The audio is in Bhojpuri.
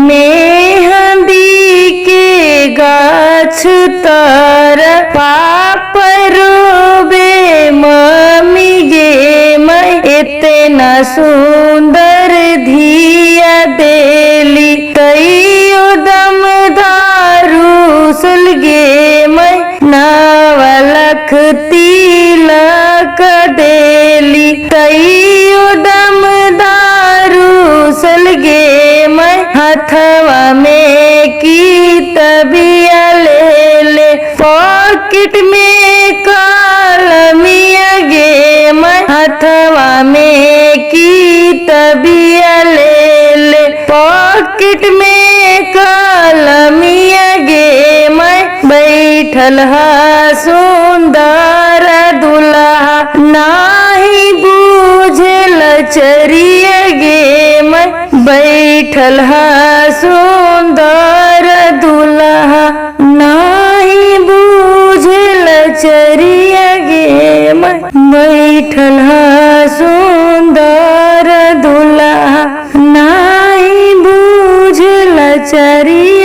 मेहंदी के गाछ तर पाप रोबे मम्मी गे मैं इतना सुंदर धिया देली तैयो दम दारू सुलगे मैं नवलख तिलक देली तैयो दम दारू सुलगे मैं हथवा में की तबिया ले पॉकेट में कलमिया गे मैं हथवा में की तबिया ले पॉकेट में कलमिया गे मैं बैठल हा सुंदर दुल्हा नाही बूझल चरिया गे मैं बैठल हा सुंदर दुल्हा नाही बूझल चरिया गे मैं बैठल हा सुंदर दुल्हा नाही बूझल चरिया